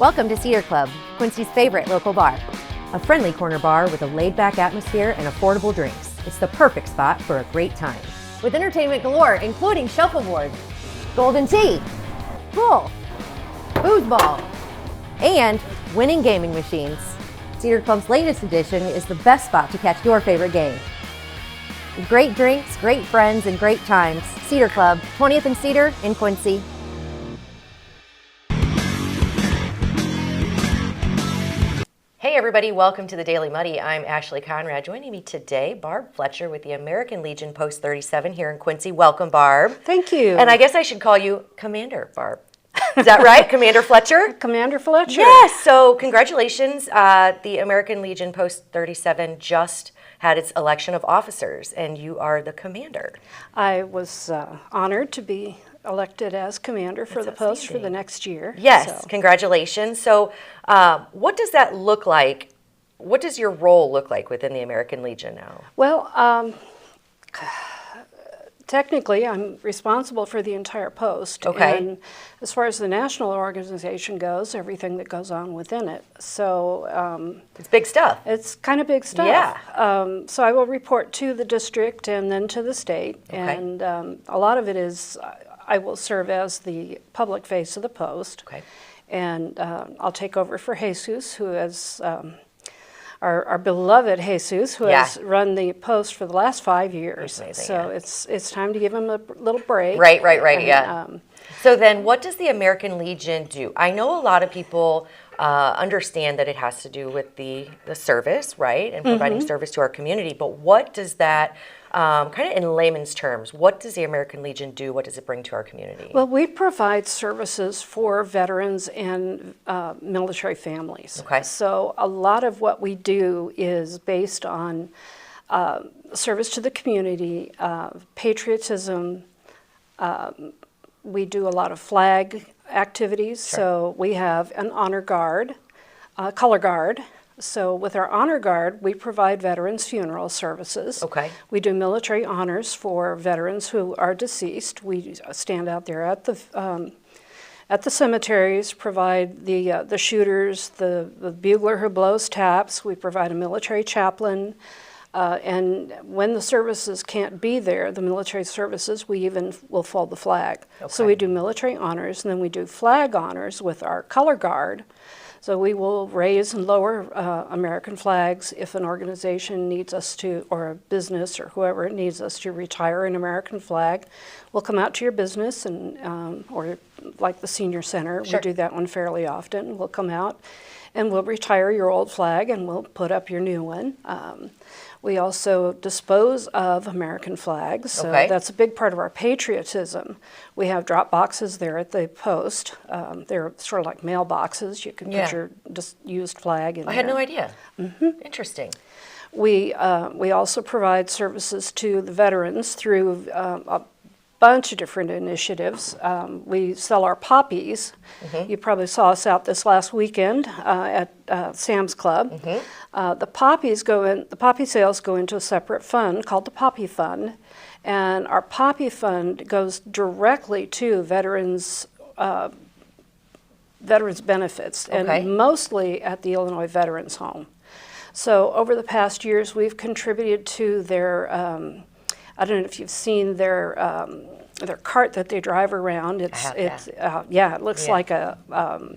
Welcome to Cedar Club, Quincy's favorite local bar. A friendly corner bar with a laid-back atmosphere and affordable drinks. It's the perfect spot for a great time. With entertainment galore, including shuffleboard, golden tee, pool, foosball, and winning gaming machines. Cedar Club's latest edition is the best spot to catch your favorite game. Great drinks, great friends, and great times. Cedar Club, 20th and Cedar in Quincy. Hey everybody, welcome to the Daily Muddy. I'm Ashley Conrad. Joining me today, Barb Fletcher with the American Legion Post 37 here in Quincy. Welcome, Barb. Thank you. And I guess I should call you Commander Barb. Is that right? Commander Fletcher? Commander Fletcher. Yes. So congratulations. The American Legion Post 37 just had its election of officers, and you are the commander. I was honored to be elected as commander for the post for the next year. Yes, congratulations. So what does that look like? What does your role look like within the American Legion now? Well, technically I'm responsible for the entire post. Okay. And as far as the national organization goes, everything that goes on within it. So it's big stuff. it's kind of big stuff. Yeah. So I will report to the district and then to the state. Okay. And a lot of it is I will serve as the public face of the post. Okay. And I'll take over for Jesus, who is our beloved Jesus, who has run the post for the last 5 years. Amazing, so it's time to give him a little break. Right, and, yeah. So then what does the American Legion do? I know a lot of people understand that it has to do with the service, right, and providing service to our community, but what does that, kind of in layman's terms, what does the American Legion do? What does it bring to our community? Well, we provide services for veterans and military families. Okay. So a lot of what we do is based on service to the community, patriotism. We do a lot of flag activities. Sure. So we have an honor guard, color guard. So with our honor guard, we provide veterans funeral services. Okay. We do military honors for veterans who are deceased. We stand out there at the cemeteries, provide the shooters, the bugler who blows taps. We provide a military chaplain. And when the services can't be there, the military services, we even will fold the flag. Okay. So we do military honors, and then we do flag honors with our color guard. So we will raise and lower American flags if an organization needs us to, or a business or whoever needs us to retire an American flag. We'll come out to your business, and or like the senior center, Sure. we do that one fairly often. We'll come out and we'll retire your old flag and we'll put up your new one. We also dispose of American flags, so Okay. that's a big part of our patriotism. We have drop boxes there at the post. They're sort of like mailboxes. You can put your just used flag in there. I had no idea. Interesting. We also provide services to the veterans through a bunch of different initiatives. We sell our poppies. You probably saw us out this last weekend at Sam's Club. The poppy sales go into a separate fund called the Poppy Fund, and our Poppy Fund goes directly to veterans benefits, and mostly at the Illinois Veterans Home. So over the past years, we've contributed to their I don't know if you've seen their cart that they drive around. It looks like a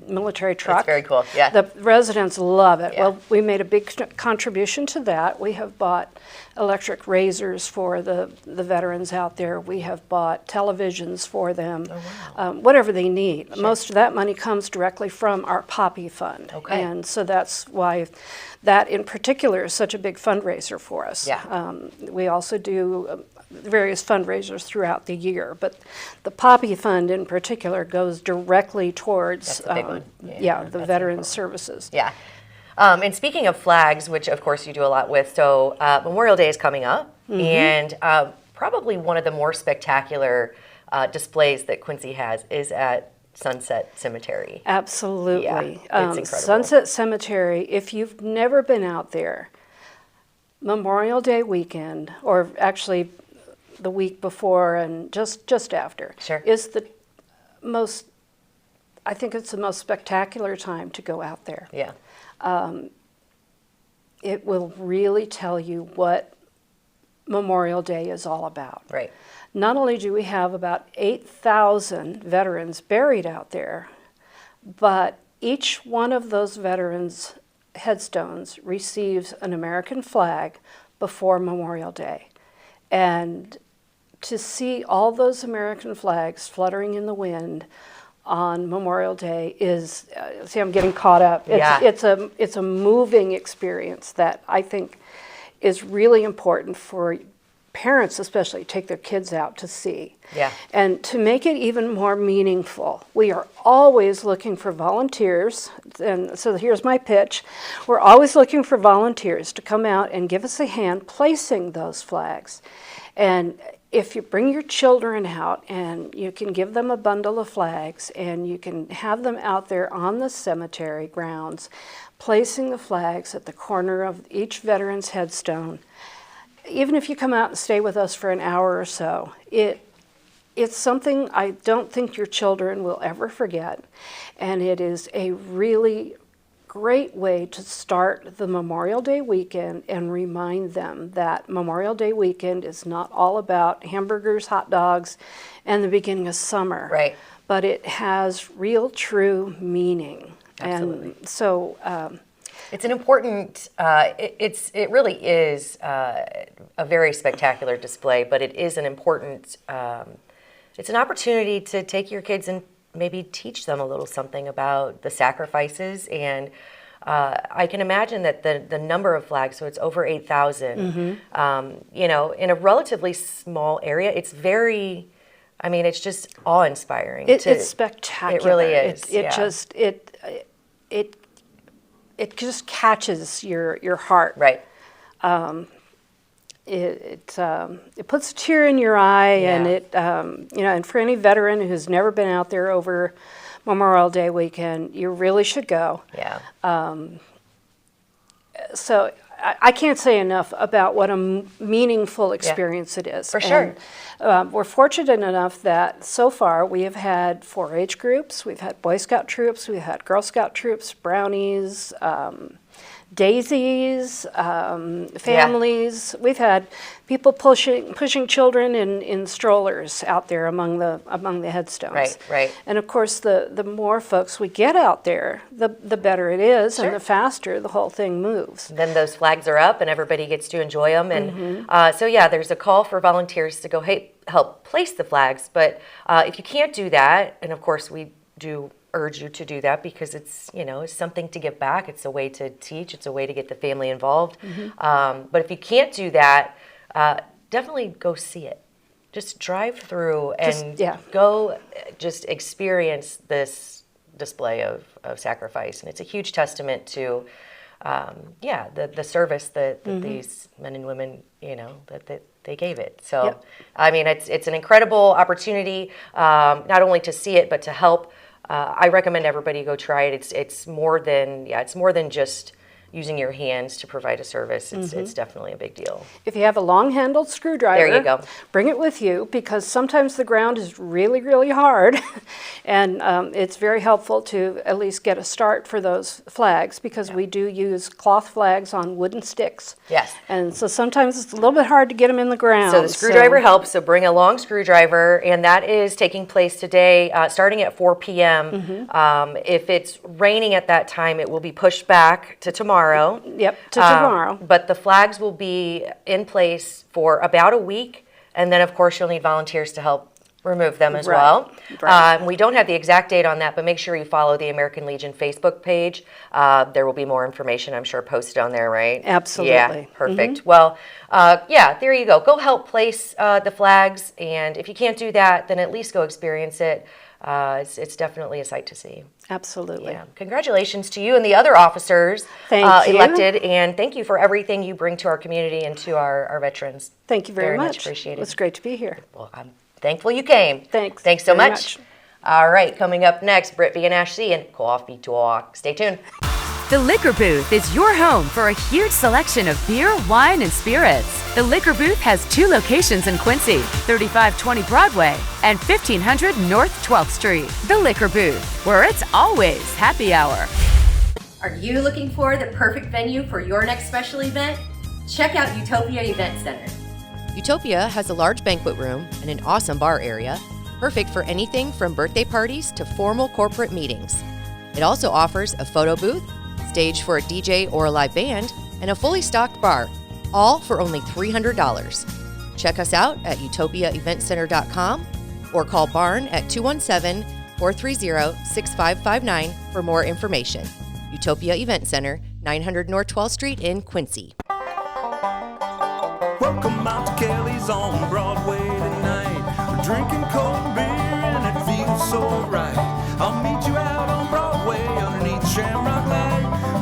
military truck. It's very cool. Yeah. The residents love it. Yeah. Well, we made a big contribution to that. We have bought electric razors for the veterans out there. We have bought televisions for them. Oh, wow. Whatever they need. Sure. Most of that money comes directly from our Poppy Fund. Okay. And so that's why that in particular is such a big fundraiser for us. Yeah. We also do various fundraisers throughout the year, but the Poppy Fund in particular goes directly towards That's the big one. the veterans services. Yeah. And speaking of flags, which of course you do a lot with, so Memorial Day is coming up, and probably one of the more spectacular displays that Quincy has is at Sunset Cemetery. Absolutely. Yeah, it's incredible. Sunset Cemetery, if you've never been out there, Memorial Day weekend, or actually the week before and just after, Sure. is the most I think it's the most spectacular time to go out there. Yeah. It will really tell you what Memorial Day is all about. Right. Not only do we have about 8,000 veterans buried out there, but each one of those veterans' headstones receives an American flag before Memorial Day. And to see all those American flags fluttering in the wind on Memorial Day is, see, I'm getting caught up. It's a moving experience that I think is really important for parents, especially, to take their kids out to see. Yeah. And to make it even more meaningful, we are always looking for volunteers. And so here's my pitch. We're always looking for volunteers to come out and give us a hand placing those flags. And if you bring your children out and you can give them a bundle of flags and you can have them out there on the cemetery grounds, placing the flags at the corner of each veteran's headstone, even if you come out and stay with us for an hour or so, it's something I don't think your children will ever forget. And it is a really great way to start the Memorial Day weekend and remind them that Memorial Day weekend is not all about hamburgers, hot dogs, and the beginning of summer. Right. But it has real, true meaning. Absolutely. And so it's an important, it really is a very spectacular display, but it is an important, it's an opportunity to take your kids and maybe teach them a little something about the sacrifices. And I can imagine that the number of flags, so it's over 8,000, you know, in a relatively small area, it's very, I mean, it's just awe-inspiring. It's spectacular. It really is. It just catches your heart. Right. It puts a tear in your eye, Yeah. and it you know, and for any veteran who's never been out there over Memorial Day weekend, you really should go. Yeah. So I can't say enough about what a meaningful experience it is. For sure. And, we're fortunate enough that so far we have had 4-H groups, we've had Boy Scout troops, we've had Girl Scout troops, Brownies, Daisies, families. We've had people pushing children in strollers out there among the headstones. Right, right. And of course, the more folks we get out there, the better it is, Sure. and the faster the whole thing moves. Then those flags are up and everybody gets to enjoy them. And so, yeah, there's a call for volunteers to go help place the flags. But if you can't do that, and of course we do urge you to do that because it's, you know, it's something to give back. It's a way to teach. It's a way to get the family involved. But if you can't do that, definitely go see it. Just drive through and go just experience this display of sacrifice. And it's a huge testament to, the service that these men and women, you know, that they gave it. So, I mean, it's an incredible opportunity, not only to see it, but to help. I recommend everybody go try it. It's more than just using your hands to provide a service. It's definitely a big deal. If you have a long-handled screwdriver, there you go. Bring it with you, because sometimes the ground is really, really hard, and it's very helpful to at least get a start for those flags, because we do use cloth flags on wooden sticks. Yes. And so sometimes it's a little bit hard to get them in the ground. So the screwdriver helps, so bring a long screwdriver, and that is taking place today, starting at 4 p.m. If it's raining at that time, it will be pushed back to tomorrow. Yep, to tomorrow. But the flags will be in place for about a week, and then of course you'll need volunteers to help remove them as well. Right. We don't have the exact date on that, but make sure you follow the American Legion Facebook page. There will be more information, I'm sure, posted on there, right? Absolutely. Yeah, perfect. Well, there you go. Go help place the flags, and if you can't do that, then at least go experience it. It's definitely a sight to see. Absolutely. Yeah. Congratulations to you and the other officers Thank you. elected, and thank you for everything you bring to our community and to our veterans. Thank you very much. Appreciated. It's great to be here. Well, I'm thankful you came. Thanks. Thanks so very much. All right, coming up next, Brittany and Ashley and Coffee Talk. Stay tuned. The Liquor Booth is your home for a huge selection of beer, wine, and spirits. The Liquor Booth has 2 locations in Quincy, 3520 Broadway and 1500 North 12th Street. The Liquor Booth, where it's always happy hour. Are you looking for the perfect venue for your next special event? Check out Utopia Event Center. Utopia has a large banquet room and an awesome bar area, perfect for anything from birthday parties to formal corporate meetings. It also offers a photo booth, stage for a DJ or a live band, and a fully stocked bar, all for only $300. Check us out at utopiaeventcenter.com or call Barn at 217-430-6559 for more information. Utopia Event Center, 900 North 12th Street in Quincy. Welcome out to Kelly's on Broadway tonight. We're drinking cold beer and it feels so right. I'll meet you out on Broadway underneath Shamrock Light.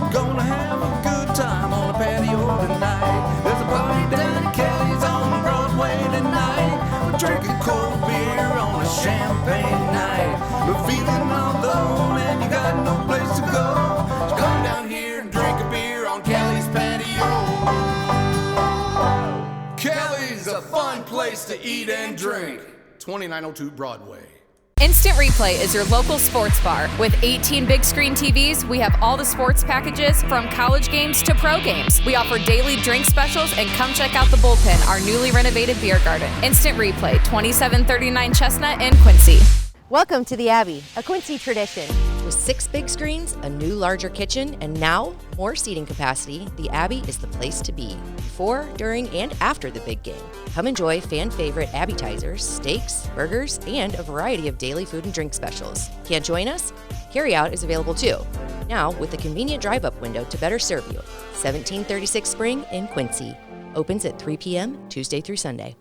We're gonna have a good time on the patio tonight. There's a party down at Kelly's on Broadway tonight. We're drinking cold beer on a champagne night. We're feeling all alone and you got no place to go. So come down here and drink a beer on Kelly's patio. Kelly's a fun place to eat and drink. 2902 Broadway. Instant Replay is your local sports bar. With 18 big screen TVs, we have all the sports packages from college games to pro games. We offer daily drink specials, and come check out the Bullpen, our newly renovated beer garden. Instant Replay, 2739 Chestnut in Quincy. Welcome to the Abbey, a Quincy tradition. With 6 big screens, a new larger kitchen, and now more seating capacity, the Abbey is the place to be before, during, and after the big game. Come enjoy fan favorite appetizers, steaks, burgers, and a variety of daily food and drink specials. Can't join us? Carryout is available too. Now with a convenient drive-up window to better serve you. 1736 Spring in Quincy. Opens at 3 p.m. Tuesday through Sunday.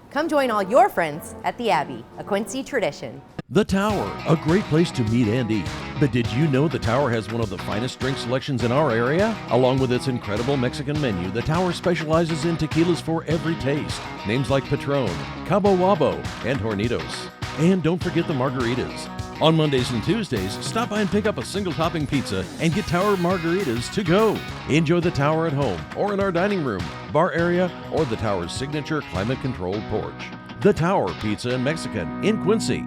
Come join all your friends at the Abbey, a Quincy tradition. The Tower, a great place to meet and eat. But did you know the Tower has one of the finest drink selections in our area? Along with its incredible Mexican menu, the Tower specializes in tequilas for every taste. Names like Patron, Cabo Wabo, and Hornitos. And don't forget the margaritas. On Mondays and Tuesdays, stop by and pick up a single topping pizza and get Tower margaritas to go. Enjoy the Tower at home or in our dining room, bar area, or the Tower's signature climate-controlled porch. The Tower Pizza and Mexican in Quincy.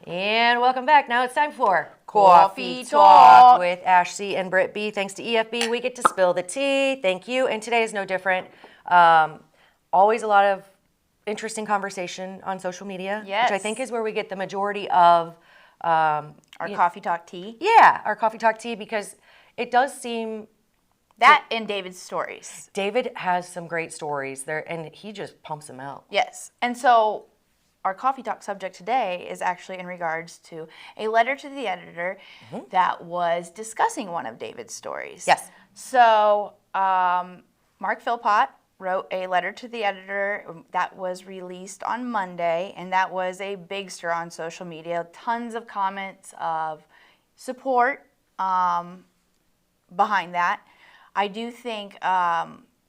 And welcome back. Now it's time for Coffee Talk with Ashley and Britt B. Thanks to EFB, we get to spill the tea. Thank you. And today is no different. Always a lot of interesting conversation on social media, yes, which I think is where we get the majority of our Coffee Talk tea. Yeah, our Coffee Talk tea, because it does seem that and David's stories. David has some great stories there, and he just pumps them out. Yes, and so our Coffee Talk subject today is actually in regards to a letter to the editor that was discussing one of David's stories. Yes. So Mark Philpott wrote a letter to the editor that was released on Monday, and that was a big stir on social media. Tons of comments of support behind that. I do think,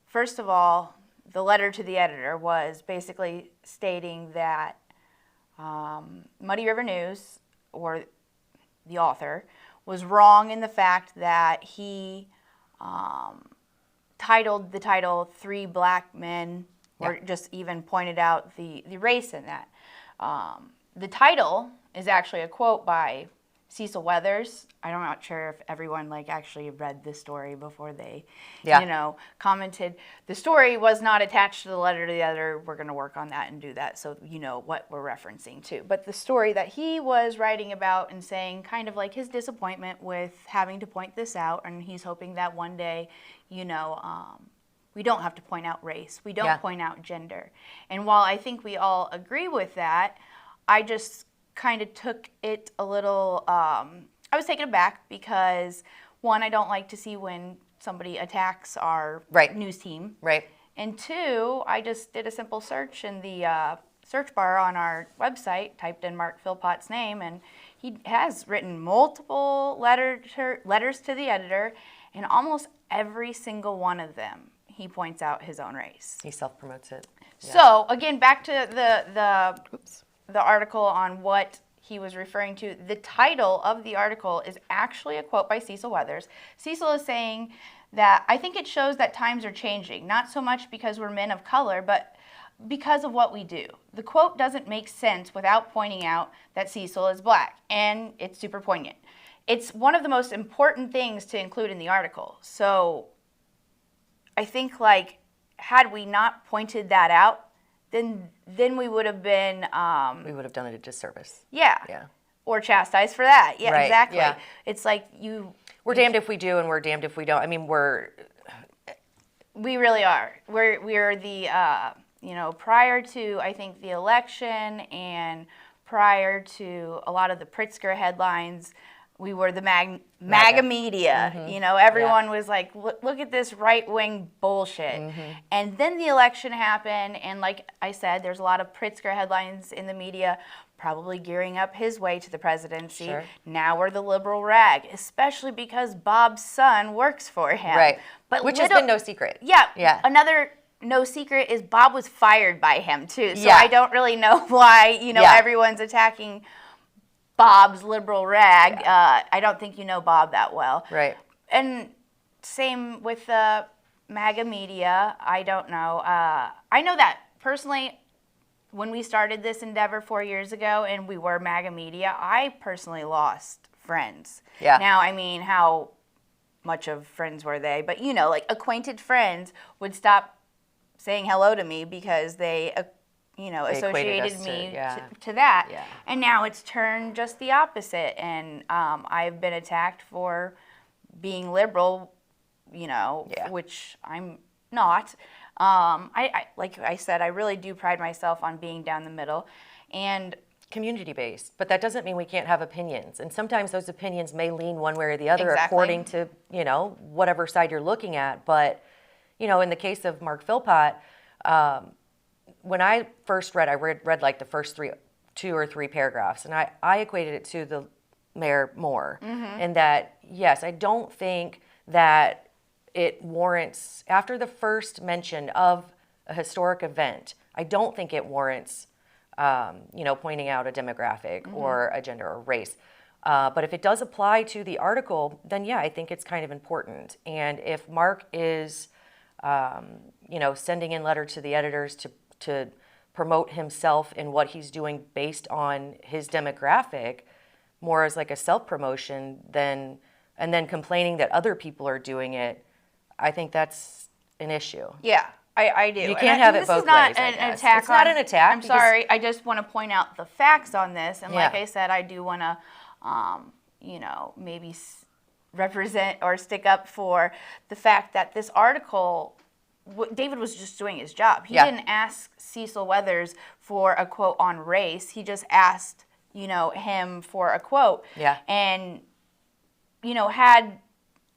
first of all, the letter to the editor was basically stating that Muddy River News, or the author, was wrong in the fact that he titled the title 3 Black Men, or just even pointed out the race in that. The title is actually a quote by Cecil Weathers. I'm not sure if everyone actually read this story before they, commented. The story was not attached to the letter to the editor. We're going to work on that and do that so you know what we're referencing to. But the story that he was writing about and saying kind of like his disappointment with having to point this out, and he's hoping that one day, we don't have to point out race. We don't point out gender. And while I think we all agree with that, I just kind of took it a little, I was taken aback because, one, I don't like to see when somebody attacks our news team. Right. And two, I just did a simple search in the search bar on our website, typed in Mark Philpott's name, and he has written multiple letters to the editor, and almost every single one of them, he points out his own race. He self-promotes it. Yeah. So, again, back to the article on what he was referring to. The title of the article is actually a quote by Cecil Weathers. Cecil is saying that I think it shows that times are changing, not so much because we're men of color, but because of what we do. The quote doesn't make sense without pointing out that Cecil is black, and it's super poignant. It's one of the most important things to include in the article. So I think, like, had we not pointed that out, then we would have been... we would have done it a disservice. Yeah. Yeah. Or chastised for that. Yeah, Right, exactly. yeah. It's like We're damned if we do and we're damned if we don't. I mean, we really are. We're the, prior to, I think, the election and prior to a lot of the Pritzker headlines, we were the MAGA media. Mm-hmm. Everyone was like, look at this right-wing bullshit. Mm-hmm. And then the election happened, and like I said, there's a lot of Pritzker headlines in the media, probably gearing up his way to the presidency. Sure. Now we're the liberal rag, especially because Bob's son works for him. right. But Which has been no secret. Yeah. Yeah. Another no secret is Bob was fired by him too. So Yeah. I don't really know why, everyone's attacking Bob's liberal rag. Yeah. I don't think you know Bob that well. Right. And same with the MAGA media. I don't know. I know that personally, when we started this endeavor 4 years ago and we were MAGA media, I personally lost friends. Yeah. Now, I mean, how much of friends were they? But, like acquainted friends would stop saying hello to me because they associated us me to to that. Yeah. And now it's turned just the opposite. And I've been attacked for being liberal, which I'm not. I like I said, I really do pride myself on being down the middle and community-based, but that doesn't mean we can't have opinions. And sometimes those opinions may lean one way or the other Exactly. according to, whatever side you're looking at. But, in the case of Mark Philpott, when I first read like the first 2 or 3 paragraphs, and I equated it to the Mayor Moore, and that, yes, I don't think that it warrants, after the first mention of a historic event, I don't think it warrants, pointing out a demographic or a gender or race. But if it does apply to the article, then yeah, I think it's kind of important. And if Mark is, sending in letter to the editors to promote himself in what he's doing based on his demographic, more as like a self-promotion and then complaining that other people are doing it, I think that's an issue. Yeah, I do. You can't have it both ways. This is not an attack. It's not an attack. I'm sorry. I just want to point out the facts on this, and like Yeah. I said, I do want to, maybe represent or stick up for the fact that this article, David was just doing his job. He didn't ask Cecil Weathers for a quote on race. He just asked, him for a quote. Yeah. And,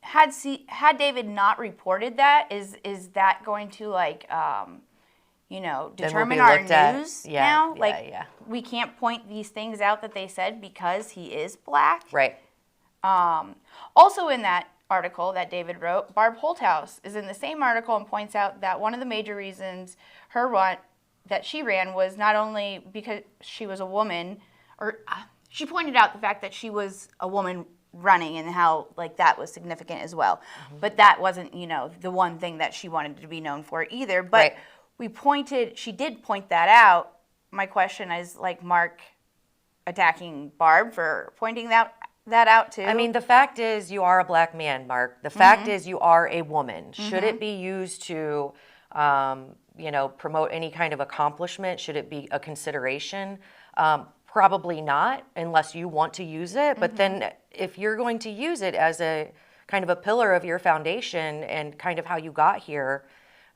had David not reported that, is that going to determine our news now? We can't point these things out that they said because he is black. Right. Also in that article that David wrote, Barb Holthouse is in the same article and points out that one of the major reasons that she ran was not only because she was a woman, or she pointed out the fact that she was a woman running and how that was significant as well. But that wasn't, the one thing that she wanted to be known for either. But she did point that out. My question is, Mark attacking Barb for pointing that out too? I mean, the fact is you are a black man, Mark. The fact is you are a woman. Should it be used to, promote any kind of accomplishment? Should it be a consideration? Probably not, unless you want to use it. But then if you're going to use it as a kind of a pillar of your foundation and kind of how you got here,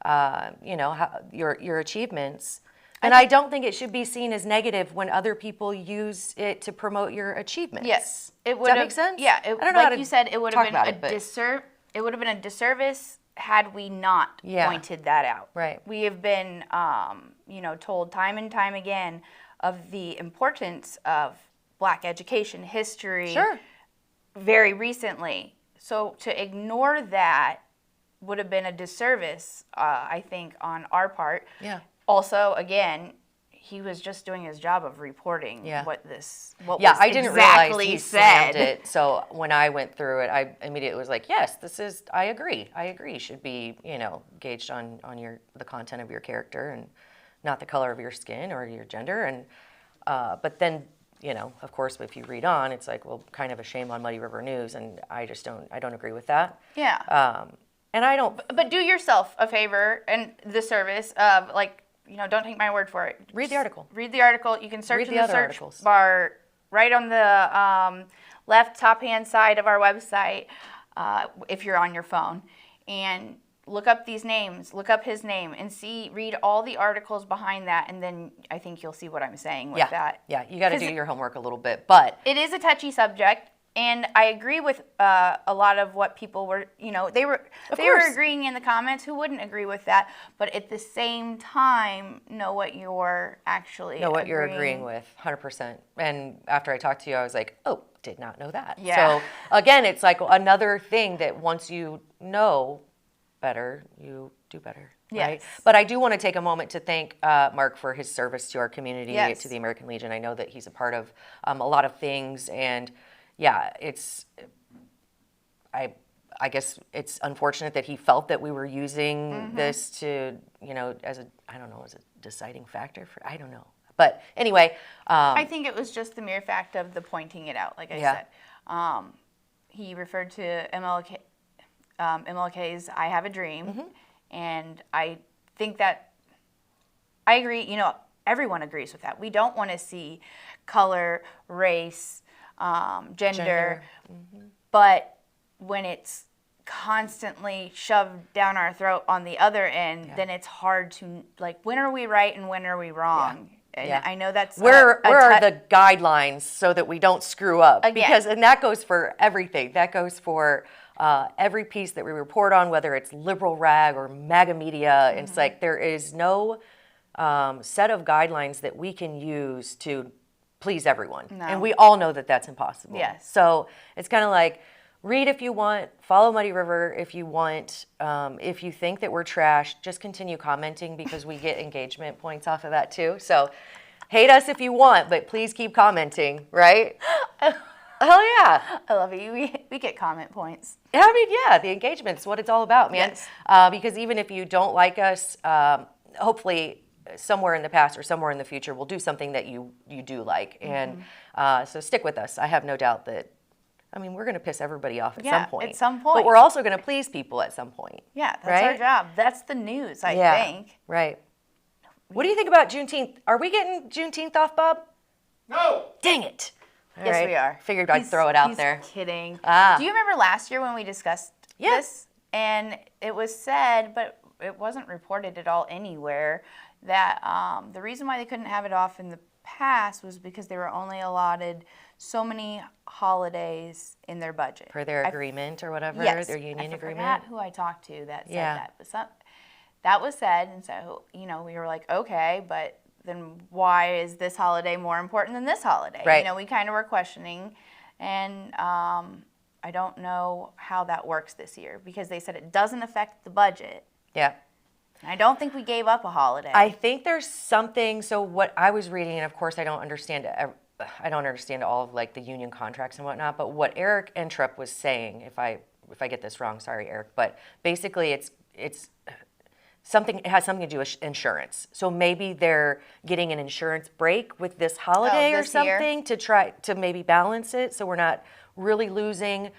your achievements. And I don't think it should be seen as negative when other people use it to promote your achievements. Yes, it would. Does that make sense? Yeah, I don't know how to you said, it would have been it would have been a disservice had we not pointed that out. Right. We have been, told time and time again of the importance of black education, history. Sure. Very recently. So to ignore that would have been a disservice, I think, on our part. Yeah. Also, again, he was just doing his job of reporting what was I didn't realize exactly he said. slammed it. So when I went through it, I immediately was like, yes, I agree. Should be, gauged on the content of your character and not the color of your skin or your gender. And but then, of course, if you read on, it's like, well, kind of a shame on Muddy River News, and I don't agree with that. Yeah. And I don't. But do yourself a favor and the service of don't take my word for it. Read the article. Read the article. You can search in the search articles. bar right on the left top-hand side of our website if you're on your phone. And look up these names, look up his name, and read all the articles behind that, and then I think you'll see what I'm saying with that. Yeah, you got to do your homework a little bit, but it is a touchy subject. And I agree with a lot of what people were, they were agreeing in the comments. Who wouldn't agree with that? But at the same time, know what you're agreeing with, 100%. And after I talked to you, I was like, oh, did not know that. Yeah. So again, it's like another thing that once you know better, you do better. Yes. Right? But I do want to take a moment to thank Mark for his service to our community, to the American Legion. I know that he's a part of a lot of things, and yeah, I guess it's unfortunate that he felt that we were using this to, as a deciding factor for, I don't know. But anyway. I think it was just the mere fact of the pointing it out, like I said. He referred to MLK's I Have a Dream, and I think that, I agree, everyone agrees with that. We don't want to see color, race, gender. But when it's constantly shoved down our throat on the other end, then it's hard to, when are we right and when are we wrong? And I know that's where are the guidelines so that we don't screw up? Again. And that goes for everything. That goes for every piece that we report on, whether it's liberal rag or MAGA media. It's like there is no set of guidelines that we can use to please everyone. No. And we all know that that's impossible. Yes. So it's kind of like, read if you want, follow Muddy River if you want. If you think that we're trash, just continue commenting because we get engagement points off of that too. So hate us if you want, but please keep commenting, right? Hell yeah. I love it. We get comment points. I mean, yeah, the engagement's what it's all about, man. Yes. Because even if you don't like us, hopefully somewhere in the past or somewhere in the future, we'll do something that you do like. And so stick with us. I have no doubt that, we're going to piss everybody off at some point. At some point. But we're also going to please people at some point. Yeah, that's right? our job. That's the news, I think. Right. What do you think about Juneteenth? Are we getting Juneteenth off, Bob? No. Dang it. All Yes, right. we are. Figured I'd throw it out there. Kidding. Ah. Do you remember last year when we discussed this? And it was said, but it wasn't reported at all anywhere, that the reason why they couldn't have it off in the past was because they were only allotted so many holidays in their budget. For their agreement or whatever, their union agreement? I forgot who I talked to that said that. But that was said, and so, we were like, okay, but then why is this holiday more important than this holiday? Right. We kind of were questioning, and I don't know how that works this year because they said it doesn't affect the budget. Yeah. I don't think we gave up a holiday. I think there's something, so what I was reading, and of course I don't understand all of the union contracts and whatnot, but what Eric Entrup was saying, if I get this wrong, sorry Eric, but basically it has something to do with insurance. So maybe they're getting an insurance break with this holiday or something to try to maybe balance it so we're not really losing.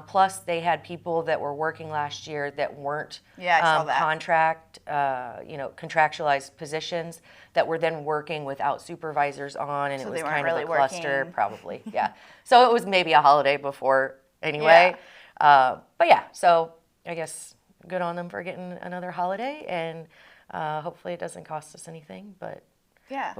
Plus they had people that were working last year that weren't I saw that. contractualized positions that were then working without supervisors on, and So it was they weren't kind really of a cluster, working. probably. Yeah. So it was maybe a holiday before anyway. But yeah, so I guess good on them for getting another holiday, and hopefully it doesn't cost us anything, but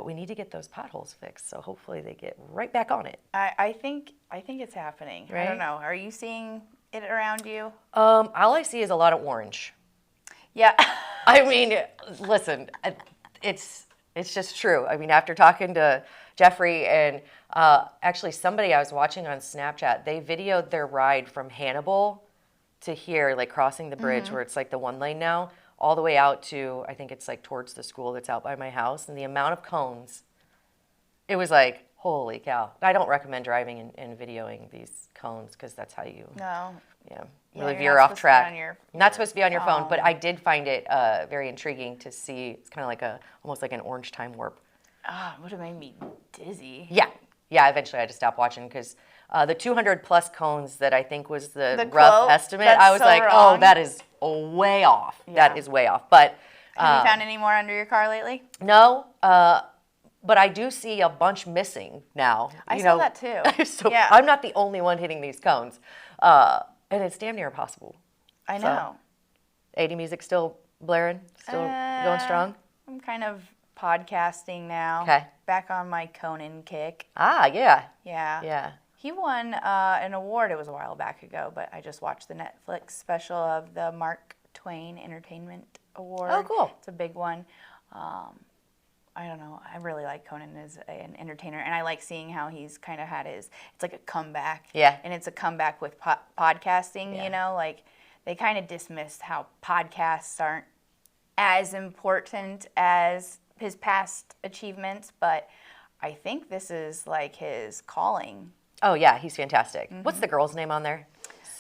we need to get those potholes fixed, so hopefully they get right back on it. I think it's happening. Right? I don't know. Are you seeing it around you? All I see is a lot of orange. Yeah. Listen, it's just true. After talking to Jeffrey and actually somebody I was watching on Snapchat, they videoed their ride from Hannibal to here, crossing the bridge where it's the one lane now. all the way out to, I think it's like towards the school that's out by my house, and the amount of cones, it was like, holy cow. I don't recommend driving and videoing these cones because that's how you really veer off track. Not supposed to be on your phone, but I did find it very intriguing to see. It's kind of like almost like an orange time warp. Ah, it would have made me dizzy. Yeah. Eventually I had to stop watching because the 200 plus cones that I think was the rough quote, estimate, I was so like, wrong. oh, that is way off. Yeah. That is way off. But have you found any more under your car lately? No. But I do see a bunch missing now. I saw that too. So I'm not the only one hitting these cones. And it's damn near impossible. I know. So, 80 music still blaring? Still going strong? I'm kind of podcasting now. Okay. Back on my Conan kick. Ah, yeah. Yeah. He won an award. It was a while back ago, but I just watched the Netflix special of the Mark Twain Entertainment Award. Oh, cool. It's a big one. I don't know. I really like Conan as an entertainer, and I like seeing how he's kind of had it's like a comeback. Yeah. And it's a comeback with podcasting, Yeah. you know? Like, they kind of dismissed how podcasts aren't as important as his past achievements, but I think this is like his calling. Oh, yeah, he's fantastic. What's the girl's name on there?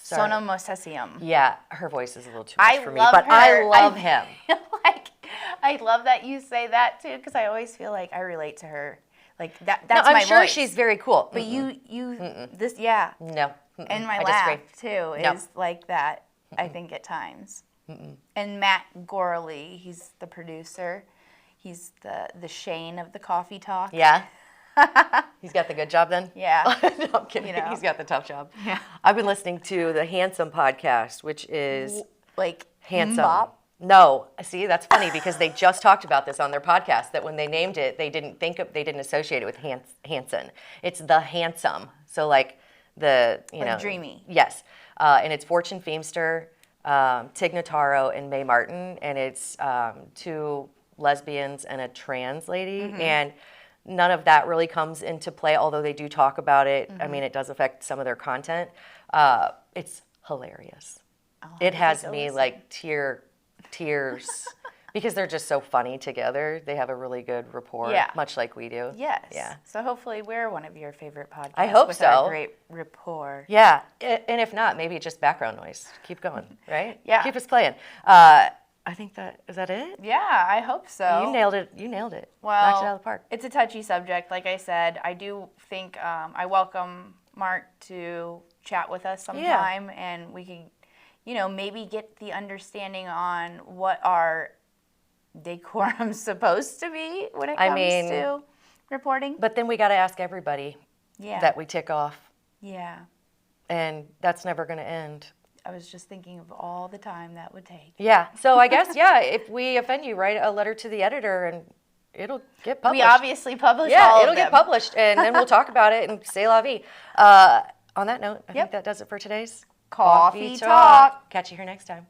Sorry. Sonam Mosesium. Yeah, her voice is a little too much for me, love but her. I love him. I love that you say that too, because I always feel like I relate to her. Like that's no, my I'm sure voice. she's very cool. But this, yeah. No. And my I laugh disagree. too is like that. I think at times. And Matt Gorley, he's the producer. He's the Shane of the Coffee Talk. Yeah. He's got the good job then? Yeah. No, I'm kidding. You know. He's got the tough job. Yeah. I've been listening to the Handsome podcast, which is Like Handsome. Mbop? No, see, that's funny because they just talked about this on their podcast, that when they named it, they didn't associate it with Hanson. It's the Handsome. So like dreamy. Yes. And it's Fortune Feimster, Tig Notaro, and Mae Martin, and it's 2 lesbians and a trans lady, and none of that really comes into play, although they do talk about it. I mean, it does affect some of their content. It's hilarious. It has me like tears because they're just so funny together. They have a really good rapport, much like we do. Yes. Yeah. So hopefully we're one of your favorite podcasts. I hope with so. Our great rapport. Yeah, and if not, maybe just background noise. Keep going, right? Yeah. Keep us playing. I think is that it? Yeah, I hope so. You nailed it. You nailed it. Well, knocked it out of the park. It's a touchy subject. Like I said, I do think I welcome Mark to chat with us sometime, and we can, maybe get the understanding on what our decorum's supposed to be when it comes to reporting. But then we got to ask everybody that we tick off. Yeah. And that's never going to end. I was just thinking of all the time that would take. Yeah. So I guess, if we offend you, write a letter to the editor and it'll get published. We obviously publish all of them. Yeah, it'll get published, and then we'll talk about it and say la vie. On that note, I think that does it for today's Coffee Talk. Catch you here next time.